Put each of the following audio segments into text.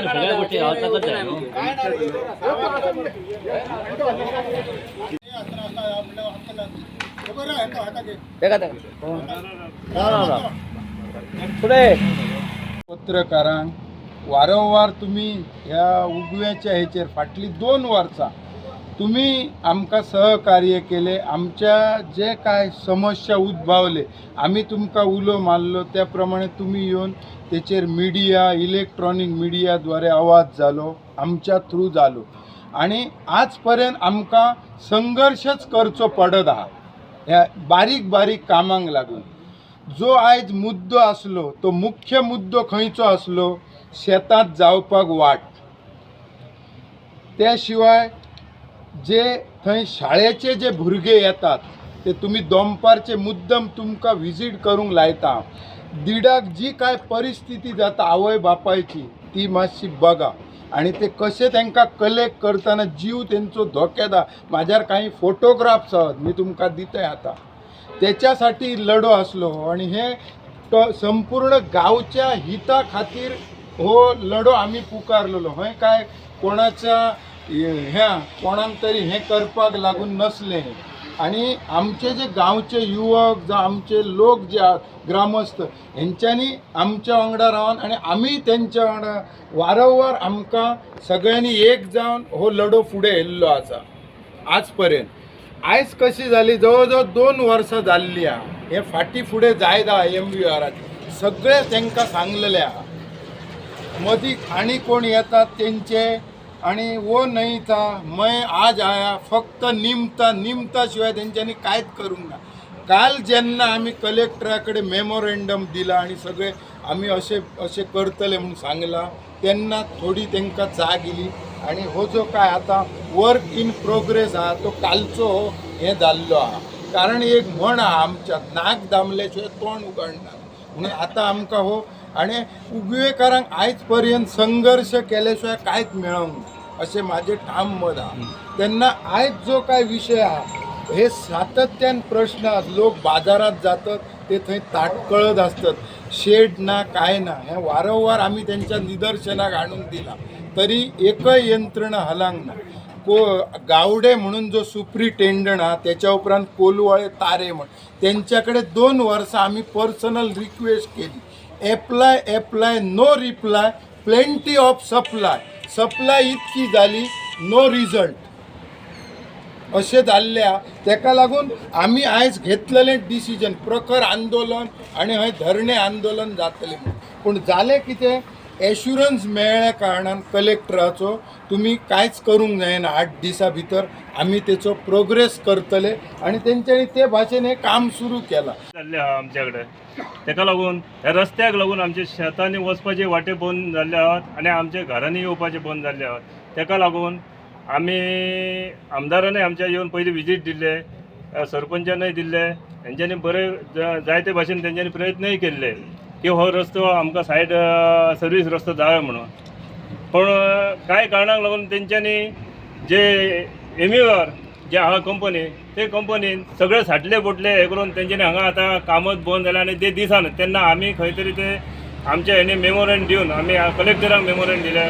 सगळ्या गोष्टी आवश्यकच आहे. पुढे पत्रकारांक वारंवार तुम्ही ह्या उगव्याच्या ह्याचेर फाटली 2 वर्सां तुम्ही आमकां सहकार्य केले. आमच्या जे काय समस्या उद्भवले आम्ही तुमकां उलो मारलो त्या प्रमाणे तुम्ही येवन तेचेर मिडिया इलेक्ट्रॉनिक मिडियाद्वारे आवाज जालो आमच्या थ्रू जालो आणि आजपर्यंत आमकां संघर्षच करचो पडत आहा ह्या बारीक बारीक कामांक लागून. जो आयज मुद्दो आसलो तो मुख्य मुद्दो खंयचो आसलो शेतात जावपाक वाट. त्या शिवाय जे थंय शाळेचे जे भुरगे येतात ते तुम्ही दोंपारचे मुद्दम तुमकां विजीट करूंक लायता. दिडाक जी काय परिस्थिती जाता आवय बापायची ती मातशी बघा आणि ते कशे तांकां कलेक्ट करतना जीव तेंचो धोक्यात. म्हाज्यार काही फोटोग्राफ्स आहात मी तुमकां दिताय आता. त्याच्यासाठी लढो आसलो आणि हे संपूर्ण गावच्या हिता खातीर हो लढो आम्ही पुकारलेलो. हय काय कोणाच्या ह्या कोणाक तरी हे करपाक लागून नसले आणि आमचे जे गावचे युवक जे आमचे लोक जे ग्रामस्थ हेंच्यांनी आमच्या वांगडा रावन आणि आम्ही त्यांच्या वांगडा वारंवार आमकां सगळ्यांनी एक जावन हो लढो फुडें व्हेल्लो आसा आज पर्यंत. आयज कशी जाली जवळजवळ 2 वर्सां जाल्ली आहा. हे फाटी फुडें जायत आहा MVRाचे सगळे तांकां सांगलेले आहा. मदीं आनी कोण येतात तेंचे आणि वो नहीं था मैं आज आया फक्त निमता शिवाय त्यांच्यानी कांयच करूंक ना. काल जेन्ना आम्ही कलेक्टराकडे मेमोरेंडम दिला आणि सगळे आम्ही असे करतले म्हणून सांगला तेन्ना थोडी तांकां जाग येयली आणि हो जो काय आता वर्क इन प्रोग्रेस आहा तो कालचो हे जाल्लो आहा. कारण एक म्हण आहा आमच्यात नाक दामले शिवाय तोंड उगडना म्हणून आता आमकां हो आणि उगवेकारांक आयज पर्यंत संघर्ष केल्या शिवाय कांयच मेळोंक ना अशें माझे ठाम मत आहा. तेन्ना आयज जो काय विशय आहा हे सातत्यान प्रश्न आहात. लोक बाजारात जातात ते थंय ताटकळत असतात शेड ना काय ना हे वारंवार आम्ही त्यांच्या निदर्शनाक हाडून दिला तरी एकय यंत्रणा हलांक ना. गावडे म्हणून जो सुप्रिटेंडंट आहा त्याच्या उपरांत कोलवाळे तारे म्हण त्यांच्याकडे 2 वर्सां आम्ही पर्सनल रिक्वेस्ट केली. Apply no reply plenty of supply इतकी जाली नो रिजल्ट अशें जाल्ल्या तेका लागून आमी आयज घेतलेलें डिसिजन प्रखर आंदोलन आणि हय धरणे आंदोलन जातलें. पूण जालें कितें एश्युरन्स मेळ्ळ्या कारणान कलेक्टराचो तुम्ही कांयच करूंक जायना 8 दिसां भितर आमी तेचो प्रोग्रेस करतले आणि तेंच्यांनी ते भाशेन हें काम सुरू केलां. जाल्ले आहा आमच्या कडेन तेका लागून ह्या रस्त्याक लागून आमचे शेतांनी वचपाचे वाटे बंद जाल्ले आहात आणि आमच्या घरांनी येवपाचे बंद जाल्ले आहात. तेका लागून आमी आमदारांनी आमच्या येवन पयलीं विजीट दिल्ले सरपंचानय दिल्ले तेंच्यांनी बरे जायते भाशेन तेंच्यांनी प्रयत्नय केल्ले की हो रस्तो आमकां सायड सर्वीस रस्तो जावो म्हणून. पण कांय कारणाक लागून तेंच्यांनी जे MVR जे आहा कंपनी ते कंपनीन सगळे साठले बोटले हे करून तेंच्यांनी हांगा आतां कामच बंद जालें आणि ते दिसान तेन्ना आमी खंय तरी ते आमच्या हेणी मेमोरेंड दिवन आमी कलेक्टराक मेमोरेंड दिले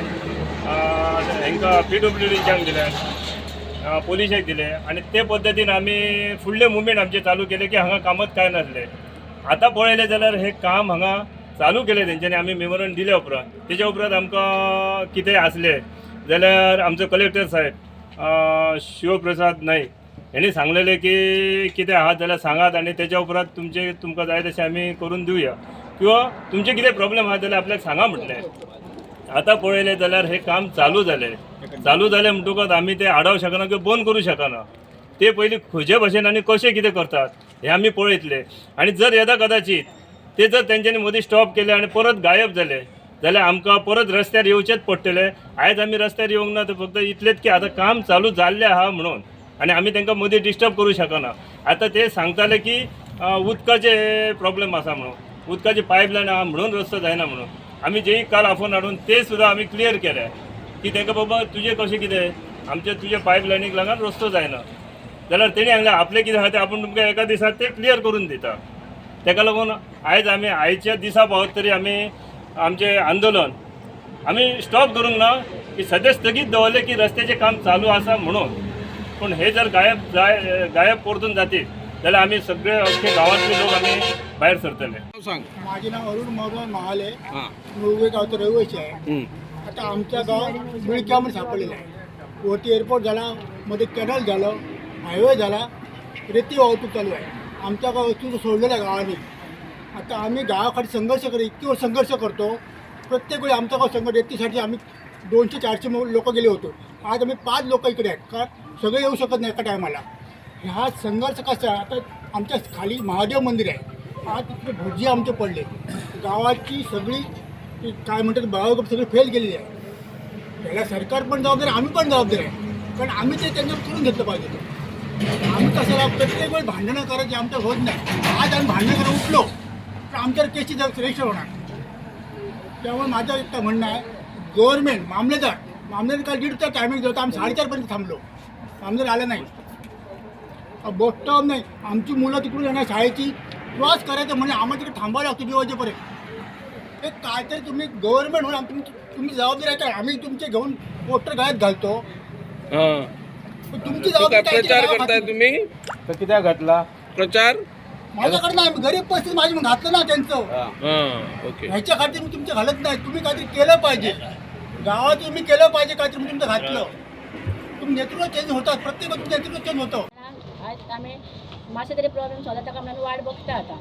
हांकां PWDच्यांक दिले पोलिसाक दिले आणि ते पद्दतीन आमी फुडले मुवमेंट आमचे चालू केले की हांगा कामच काय नासले. आता पळयलें जाल्यार हे काम हांगा चालू केलें तेंच्यांनी आमी मेमोरेंड दिल्या उपरांत. तेच्या उपरांत आमकां कितें आसलें जाल्यार आमचो कलेक्टर साहेब शिवप्रसाद नाईक हेणी सांगलेलें की कितें आहात जाल्यार सांगात आणि त्याच्या उपरांत तुमकां जाय तशें आमी करून दिवया किंवा तुमचे कितें प्रॉब्लेम आहा जाल्यार आपल्याक सांगा म्हटलें. आता पळयलें जाल्यार हे काम चालू जालें म्हणटकच आमी ते आडाव शकना किंवा बंद करूं शकना. ते पयलीं खंयचे भाशेन आनी कशें कितें करतात हे आमी पळयतले आणि जर येदा कदाचित ते जर तेंच्यांनी मदीं स्टॉप केले आणि परत गायब जाले जाल्यार आमकां परत रस्त्यार येवचेच पडटलें. आयज आमी रस्त्यार येवंक ना तर फक्त इतलेंच की आतां काम चालू जाल्लें आहा म्हणून आणि आमी तांकां मदीं डिस्टर्ब करूं शकना. आतां ते सांगताले की उदकाचे प्रॉब्लेम आसा म्हणून उदकाची पायपलायन आहा म्हणून रस्तो जायना म्हणून. आमी जेही काल आफोन हाडून ते सुद्दां आमी क्लियर केले की तांकां बाबा तुजें कशें कितें आमचे तुजे पायपलायनीक लागून रस्तो जायना जाल्यार तेणी सांगलें आपलें कितें आहा तें आपूण तुमकां एका दिसात ते क्लियर करून दिता. तेका लागून आयज आमी आयच्या दिसा पावत तरी आमी आमचे आंदोलन आम्ही स्टॉप करूंक ना की सध्या स्थगीत दवरले की रस्त्याचे काम चालू आसा म्हणून. पण हे जर गायब परतून जातील जाल्यार आम्ही सगळे अख्खे गावातले लोक आम्ही बाहेर सरतले. सांग. माझे नाव अरुण मोहन महाले, मुळवे गावचं रहिवासी आहे. आता आमच्या गावात बिळक्यामध्ये सापडलेलं आहे. वरती एअरपोर्ट झाला, मध्ये कॅनल झालं, हायवे झाला, रेती वाहतूक चालू आहे. आमच्या गावातून सोडलेलं आहे गावाने. आता आम्ही गावाकडे संघर्ष करतो, इतकी वेळ संघर्ष करतो. प्रत्येक वेळी आमच्या गाव संघर्ष रेतीसाठी आम्ही 200-400 लोक गेले होतो. आज आम्ही 5 लोक इकडे आहेत, का सगळे येऊ शकत नाही एका टायमाला. हा संघर्ष कसा आहे, आता आमच्या खाली महादेव मंदिर आहे, आज तिथे भुर्जी आमचे पडले. गावाची सगळी काय म्हणतात बायोगप सगळी फेल गेलेली आहे. त्याला सरकार पण जबाबदार आहे, आम्ही पण जबाबदार आहे. कारण आम्ही ते त्यांच्यावर करून घेतलं पाहिजे. आम्ही कशाला प्रत्येक वेळी भांडणं करायची आमचं होत नाही. आज आम्ही भांडणं करायला उठलो तर आमच्यावर केसची रजिस्टर होणार. त्यामुळे माझं एक म्हणणं आहे, गव्हर्नमेंट मामलेदार काल 1.5 तास टायमिंग होता, आम्ही 4:30पर्यंत थांबलो, मामलेदार आला नाही. बस स्टॉप नाही, आमची मुलं तिकडून येणार शाळेची क्रॉस करायचं म्हणजे आम्हाला तिकडे थांबावं लागतं 2 वाजेपर्यंत. हे काहीतरी तुम्ही गव्हर्नमेंट म्हणून तुम्ही जबाबदारी आहे का? आम्ही तुमचे घेऊन पोस्टर गळ्यात घालतो, पण तुमची जबाबदारी प्रचार करताय तुम्ही? तर किती घातला प्रचार माझ्याकडे नाही, गरीब परिस्थिती माझी म्हणून घातलं ना त्यांचं. ओके. ह्याच्या खातीर मी तुमचं घालत नाही. तुम्ही काहीतरी केलं पाहिजे, गावात तुम्ही केलं पाहिजे काहीतरी. मी तुमचं घातलं, तुम्ही नेतृत्व चेंज होतात, प्रत्येक तुमचं नेतृत्व चेंज होतं. आज आम्ही मातशे तरी प्रॉब्लेम सॉल्व जाता म्हणून वाट बघता आता.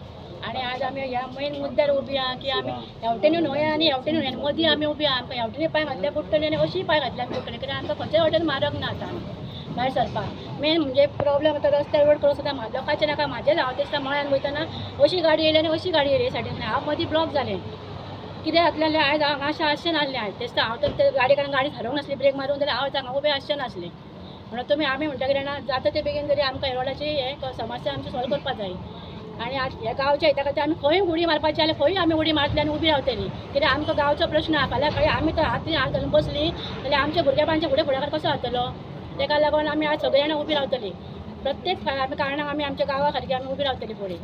आणि आज आम्ही ह्या मेन मुद्द्यार उभी आहा की आम्ही हेवटेन न्हय आनी हेवटेन मदीं आमी उभी आहा. आमकां हेवटेनी पांय घातल्या पडटली आनी अशी पांय घातल्या पडटली, कित्याक आमकां खंयच्याय वाटेन मारग ना आतां भायर सरपाक. मेन म्हणजे प्रॉब्लेम आतां रस्त्यार रोड क्रॉस जाता, लोकांचें नाका म्हाजेच हांव दिसता मळ्यान वयतना अशी गाडी येयली आनी अशी गाडी येयली सायडीन. हांव मदीं ब्लॉक जालें, कितें घातलें आयज हांव मातशें आसचें नासलें. आयज दिसता हांव तर ते गाडी कारण गाडी थारोवंक नासली, ब्रेक मारून जाल्यार हांव हांगा उबें आसचें नासलें. म्हणून तुमी आमी म्हणटा कितें ना, जाता ते बेगीन जरी आमकां रोडाची हे समस्या आमची सॉल्व करपाक जाय. आणि आज ह्या गांवच्या हिता खातीर आमी खंय उडी मारपाची जाल्यार खंय आमी उडी मारतली आनी उबी रावतली. कित्याक आमकां गांवचो प्रश्न आहा. फाल्यां खंय आमी तर हात घालून बसली जाल्यार आमच्या भुरग्यां फुडाकार कसो जातलो. ताका लागून आमी आज सगळीं जाणां उबी रावतली. प्रत्येक आमी कारणाक आमी आमच्या गांवा खातीर आमी उबी रावतली फुडें.